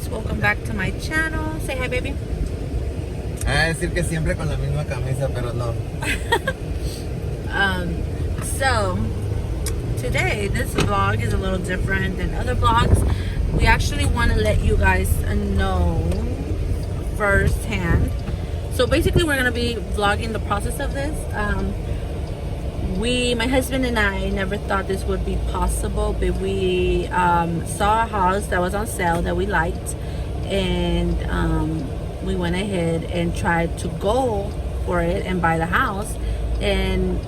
guys, welcome back to my channel. Say hi, baby. Decir que siempre con la misma camisa, pero no. So today this vlog is a little different than other vlogs. We actually want to let you guys know firsthand. So basically we're gonna be vlogging the process of this. My husband and I never thought this would be possible, but we saw a house that was on sale that we liked, and we went ahead and tried to go for it and buy the house. And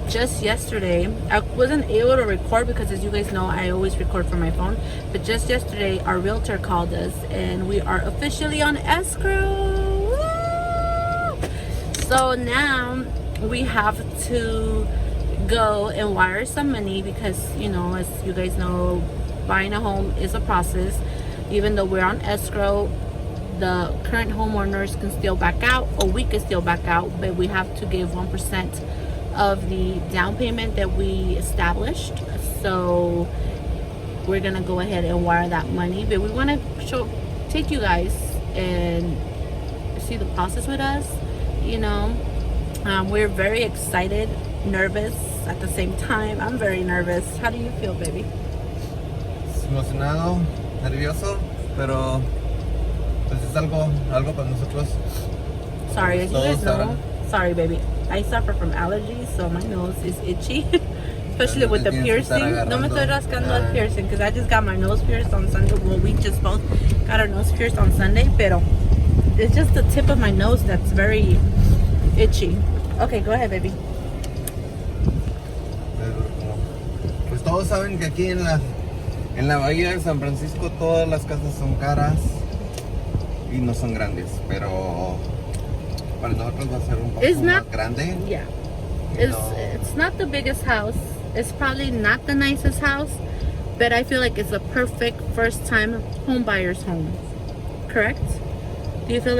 just yesterday, I wasn't able to record because, as you guys know, I always record from my phone, but just yesterday our realtor called us and we are officially on escrow. Woo! So now we have to go and wire some money because, you know, as you guys know, buying a home is a process. Even though we're on escrow, the current homeowners can still back out, or we can still back out, but we have to give 1% of the down payment that we established. So we're gonna go ahead and wire that money, but we want to take you guys and see the process with us. You know, we're very excited, nervous at the same time. I'm very nervous. How do you feel, baby? Emocionado, nervioso, pero pues es algo para nosotros. Sorry, as you guys know, sorry, baby. I suffer from allergies, so my nose is itchy, especially with the piercing. No me estoy rascando el piercing because I just got my nose pierced on Sunday. Well, we just both got our nose pierced on Sunday, pero it's just the tip of my nose that's very itchy. Okay, go ahead, baby. Pues todos saben que aquí en la bahía de San Francisco todas las casas son caras y no son grandes, pero para nosotros va a ser un poco más grande. Yeah, it's not the biggest house. It's probably not the nicest house, but I feel like it's a perfect first time home buyer's home. Correct? Do you feel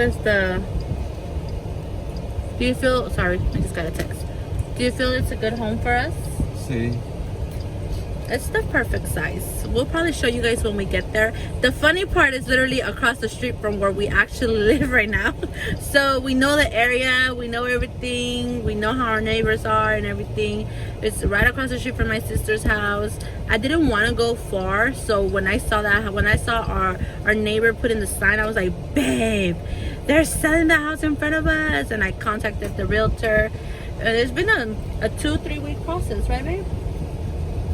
sorry, I just got a text. Do you feel it's a good home for us? Sí. It's the perfect size. We'll probably show you guys when we get there. The funny part is literally across the street from where we actually live right now. So we know the area, we know everything, we know how our neighbors are and everything. It's right across the street from my sister's house. I didn't want to go far, so when I saw our neighbor put in the sign, I was like, babe, they're selling the house in front of us. And I contacted the realtor. It's been a 2-3 week process, right, babe?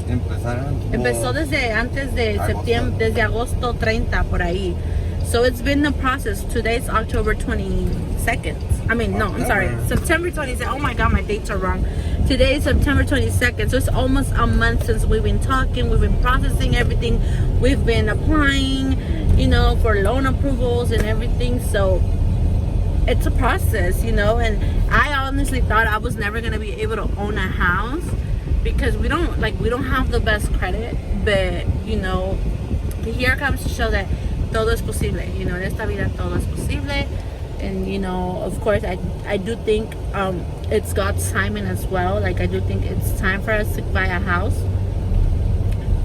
Empezó desde antes de septiembre, desde agosto 30 por ahí. So it's been the process. Today's October 22nd. I mean, no, I'm sorry, September 22nd. Oh my God, my dates are wrong. Today is September 22nd. So it's almost a month since we've been talking. We've been processing everything. We've been applying, you know, for loan approvals and everything. So it's a process, you know. And I honestly thought I was never gonna be able to own a house, because we don't have the best credit, but you know, here comes to show that todo es posible. You know, en esta vida todo es posible. And you know, of course, I do think it's God's timing as well. Like, I do think it's time for us to buy a house,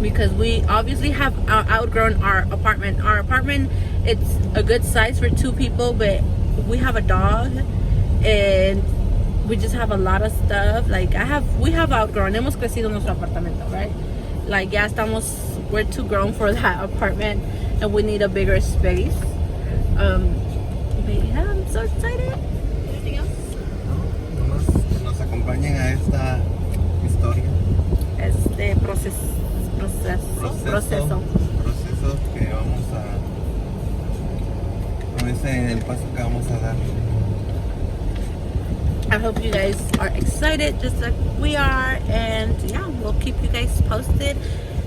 because we obviously have outgrown our apartment. Our apartment, it's a good size for 2 people, but we have a dog and we just have a lot of stuff. Like, we have outgrown. Hemos crecido nuestro apartamento, right? Like, we're too grown for that apartment, and we need a bigger space. But yeah, I'm so excited. Anything else? No, nos acompañen a esta historia. Este proceso que vamos a el paso que vamos a dar. I hope you guys are excited just like we are, and yeah, we'll keep you guys posted.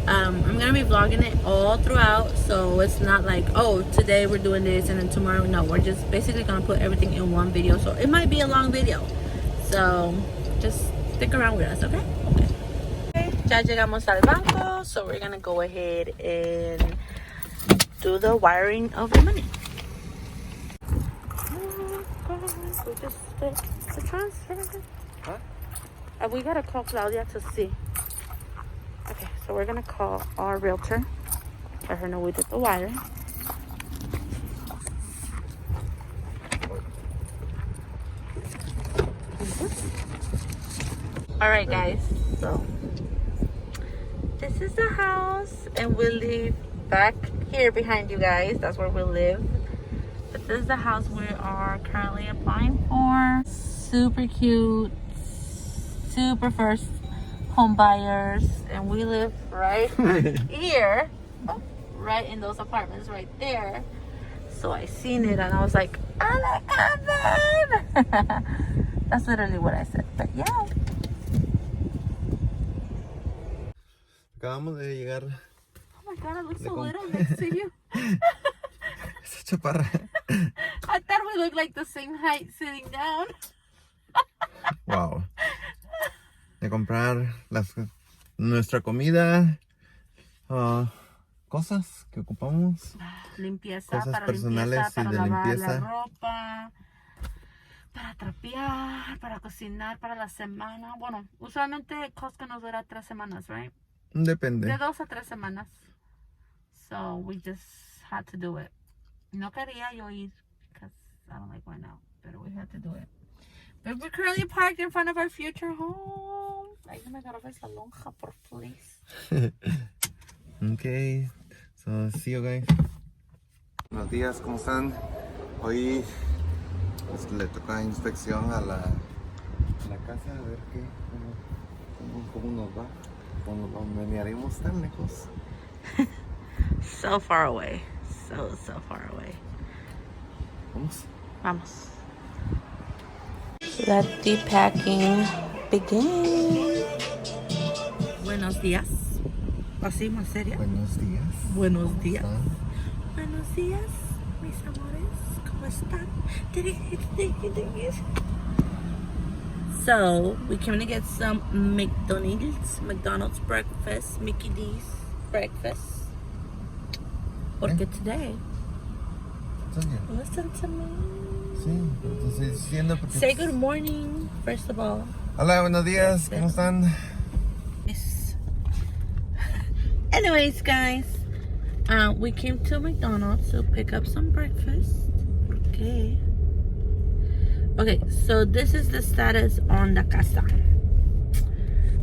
I'm gonna be vlogging it all throughout, so it's not like, oh, today we're doing this and then tomorrow. No, we're just basically gonna put everything in one video, so it might be a long video, so just stick around with us. Okay, ya llegamos al banco, so we're gonna go ahead and do the wiring of the money. We just did the transfer. Huh? We gotta call Claudia to see. Okay, so we're gonna call our realtor, let her know we did the wire. Alright guys, so this is the house and we live back here behind you guys. That's where we live. But this is the house we are currently applying for. Super cute, super first home buyers, and we live right here, right in those apartments right there. So I seen it and I was like, oh my god, babe. That's literally what I said, but yeah. Acabamos de llegar. Oh my god, I look so little next to you. Esa chaparra. I thought we looked like the same height sitting down. Wow. De comprar nuestra comida, cosas que ocupamos, Limpieza, cosas para personales limpieza, para y de lavar limpieza. la ropa, para trapear, para cocinar, para la semana. Bueno, usualmente Costco nos dura 3 semanas, right? Depende. De 2 a 3 semanas. So we just had to do it. No quería yo ir because I don't like going out, but we had to do it. But we're currently parked in front of our future home. Ay, no me agarraba esa lonja, por please. Okay, so see you guys. Buenos días, ¿cómo están? Hoy pues, le toca inspección a la casa, a ver cómo nos va. Cuando nos veniremos tan lejos. So far away. So far away. Vamos. Vamos. Let the packing begin. Buenos días. Así, más seria. Buenos días. Buenos ¿Cómo días. están? Buenos días, mis amores. ¿Cómo están? So, we came to get some McDonald's breakfast, Mickey D's breakfast. Porque today, listen to me. Sí, pero te estoy diciendo porque... Say good morning, first of all. Hola, buenos días, ¿cómo están? Yes. Anyways, guys, we came to McDonald's to pick up some breakfast. Okay, so this is the status on the casa.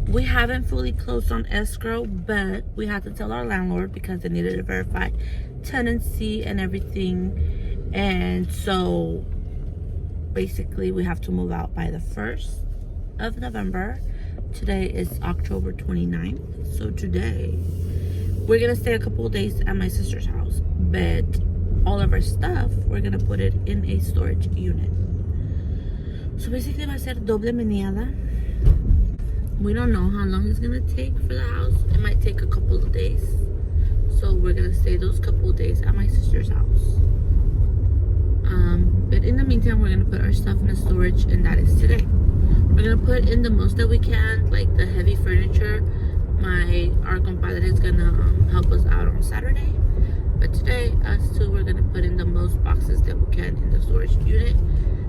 We haven't fully closed on escrow, but we had to tell our landlord because they needed to verify tenancy and everything. And so basically we have to move out by the 1st of November. Today is October 29th. So today we're gonna stay a couple of days at my sister's house, but all of our stuff, we're gonna put it in a storage unit. So basically va a ser doble meneada. We don't know how long it's gonna take for the house. It might take a couple of days. So we're gonna stay those couple of days at my sister's house. But in the meantime, we're gonna put our stuff in the storage, and that is today. We're gonna put in the most that we can, like the heavy furniture. Our compadre is gonna help us out on Saturday. But today, us two, we're gonna put in the most boxes that we can in the storage unit.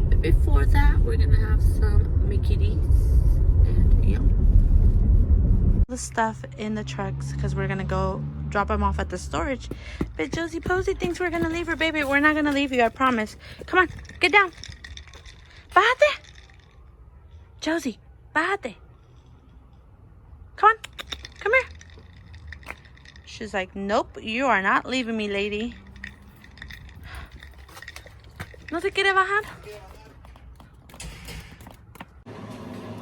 But before that, we're gonna have some Mickey D's and yeah. The stuff in the trucks because we're gonna go drop them off at the storage. But Josie Posey thinks we're gonna leave her, baby. We're not gonna leave you, I promise. Come on, get down. Bájate. Josie, bájate. Come on, come here. She's like, nope, you are not leaving me, lady. ¿No se quiere bajar?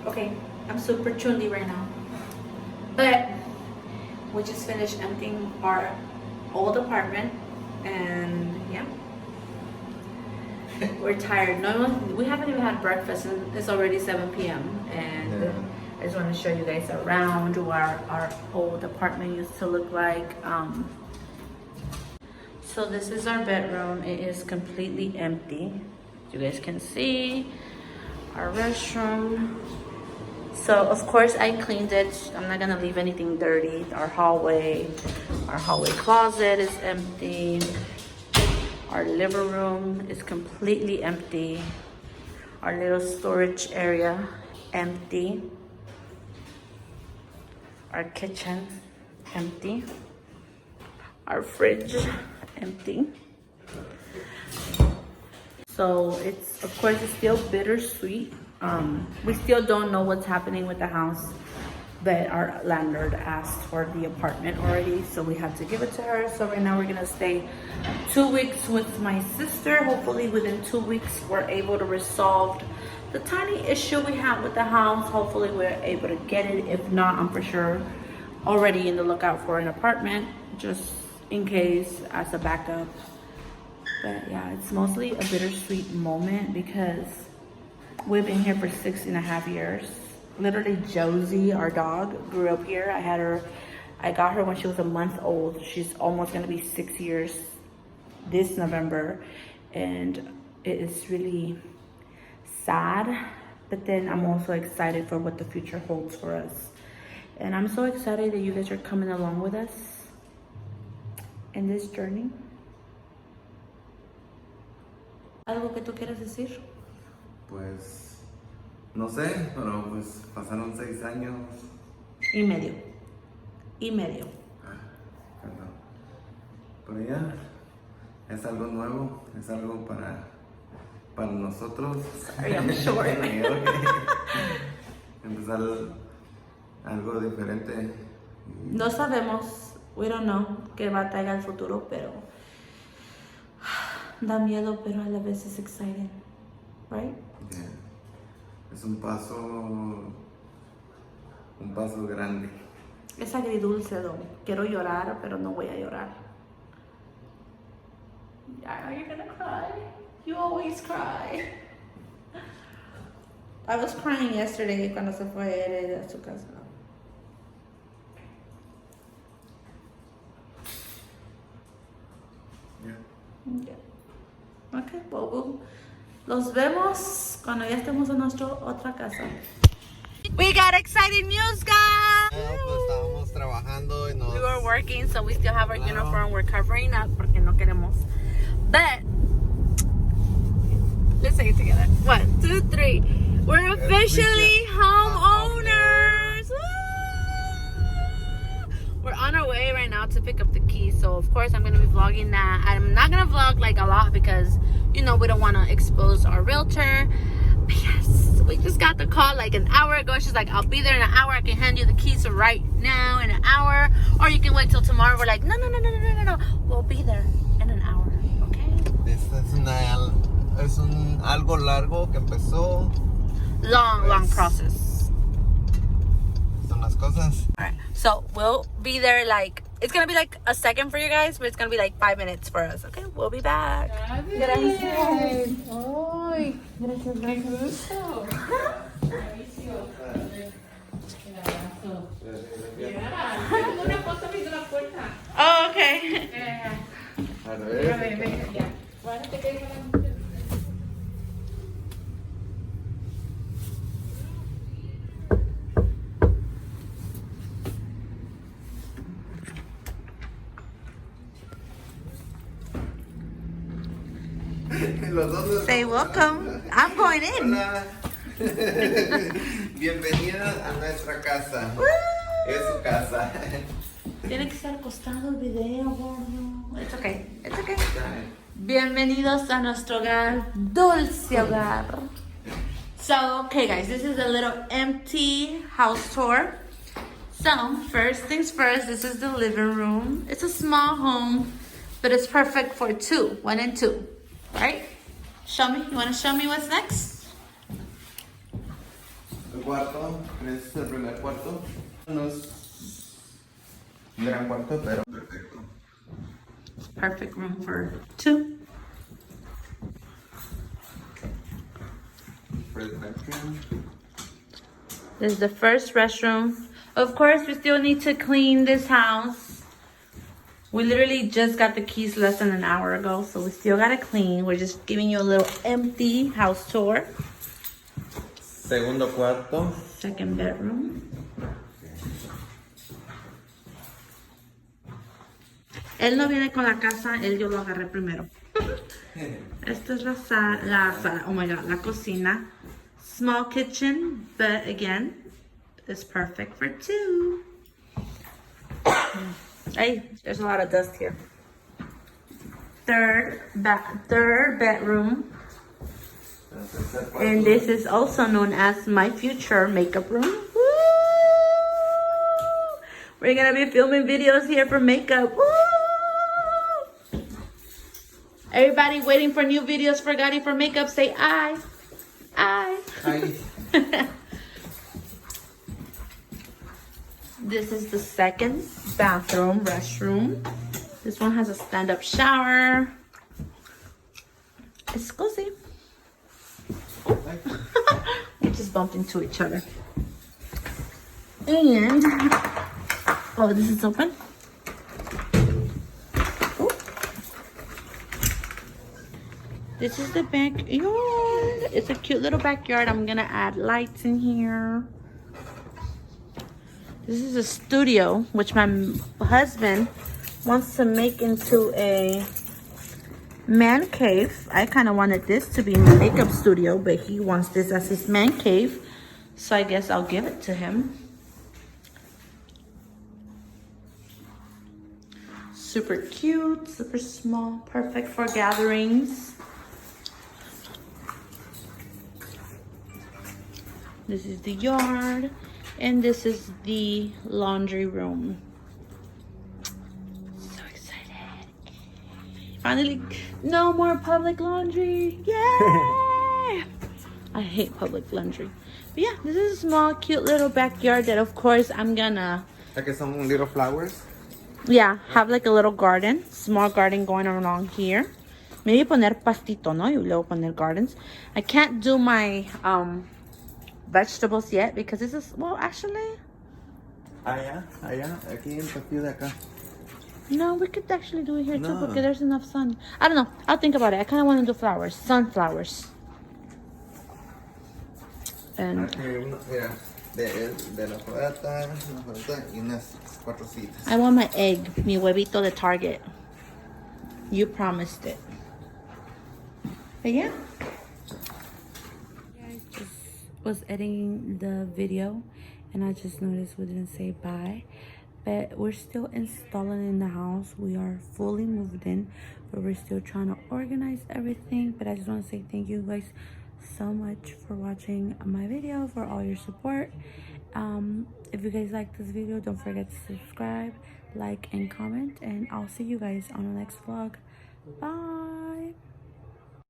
Okay, I'm super chundy right now. But we just finished emptying our old apartment and yeah. We're tired. We haven't even had breakfast and it's already 7 p.m. and yeah. I just want to show you guys around what our old apartment used to look like. So this is our bedroom. It is completely empty. You guys can see our restroom. So of course I cleaned it. I'm not gonna leave anything dirty. Our hallway closet is empty. Our living room is completely empty. Our little storage area empty. Our kitchen empty. Our fridge empty. So it's, of course, it's still bittersweet We still don't know what's happening with the house, but our landlord asked for the apartment already, so we have to give it to her. So right now we're gonna stay 2 weeks with my sister. Hopefully within 2 weeks we're able to resolve the tiny issue we have with the house. Hopefully we're able to get it. If not, I'm for sure already in the lookout for an apartment, just in case, as a backup. But yeah, it's mostly a bittersweet moment because we've been here for 6.5 years. Literally, Josie, our dog, grew up here. I got her when she was a month old. She's almost gonna be 6 years this November. And it is really sad, but then I'm also excited for what the future holds for us. And I'm so excited that you guys are coming along with us in this journey. ¿Algo que tú quieras decir? Pues, no sé, pero pues pasaron 6 años. Y medio. Perdón. Pero ya, es algo nuevo, es algo para nosotros. Sorry, I'm short. Empezar algo diferente. No sabemos, we don't know qué va a traer el futuro, pero da miedo, pero a la vez es exciting, right? Yeah. Es un paso grande. Es agridulce, though. Quiero llorar, pero no voy a llorar. Are you gonna cry? You always cry. I was crying yesterday cuando se fue él a su casa. Yeah. Yeah. Okay, well, los vemos cuando ya estemos en nuestra otra casa. We got exciting news, guys! Pues estábamos trabajando y We were working, so we still have our uniform. We're covering up porque no queremos. But let's say it together. 1, 2, 3. We're officially homeowners. Woo! We're on our way right now to pick up the keys. So of course I'm gonna be vlogging that. I'm not gonna vlog like a lot because we don't want to expose our realtor. But yes, we just got the call like an hour ago. She's like, I'll be there in an hour. I can hand you the keys right now in an hour, or you can wait till tomorrow. We're like, no. We'll be there in an hour, okay? Esta es algo largo que empezó. Long process. Son las cosas. All right, so we'll be there like, it's gonna be like a second for you guys, but it's gonna be like 5 minutes for us, okay? We'll be back. Gracias. Ay, gracias. Qué gusto. Oh, okay. A ver. Say welcome. I'm going in. Hola. Bienvenida a nuestra casa. Es su casa. Tiene que estar acostado el video, gordo. It's okay. Bienvenidos a nuestro hogar, dulce hogar. So, okay guys, this is a little empty house tour. So, first things first, this is the living room. It's a small home, but it's perfect for 2, 1 and 2, right? Show me, you wanna show me what's next? El cuarto, este es el primer cuarto. No es un gran cuarto, pero perfecto. Perfect room for 2. First bedroom. This is the first restroom. Of course, we still need to clean this house. We literally just got the keys less than an hour ago, so we still gotta clean. We're just giving you a little empty house tour. Segundo cuarto. Second bedroom. Él no viene con la casa, yo lo agarré primero. Esta es la sala, oh my god, la cocina. Small kitchen, but again, it's perfect for 2. Hey, there's a lot of dust here. Third bedroom. And this is also known as my future makeup room. Woo! We're gonna be filming videos here for makeup. Woo! Everybody waiting for new videos for Gotti for makeup, say aye. Aye. Aye. This is the second bathroom, restroom. This one has a stand-up shower. It's cozy. We just bumped into each other. And, oh, this is open. Ooh. This is the backyard. It's a cute little backyard. I'm gonna add lights in here. This is a studio, which my husband wants to make into a man cave. I kind of wanted this to be my makeup studio, but he wants this as his man cave. So I guess I'll give it to him. Super cute, super small, perfect for gatherings. This is the yard. And this is the laundry room. So excited. Finally, no more public laundry. Yay! I hate public laundry. But yeah, this is a small, cute little backyard that of course I'm gonna... Like some little flowers? Yeah, have like a little garden. Small garden going along here. Maybe poner pastito, no? Y luego poner gardens. I can't do my... vegetables yet because this is, well, actually Allá, aquí en el patio de acá. no, we could actually do it here too because there's enough sun. I don't know, I'll think about it. I kind of want to do flowers, sunflowers. And Mira, de la plata, y unas 4 citas. I want my egg, mi huevito de Target. You promised it. But yeah, was editing the video and I just noticed we didn't say bye, but we're still installing in the house. We are fully moved in, but we're still trying to organize everything. But I just want to say thank you guys so much for watching my video, for all your support. If you guys like this video, don't forget to subscribe, like, and comment, and I'll see you guys on the next vlog. Bye.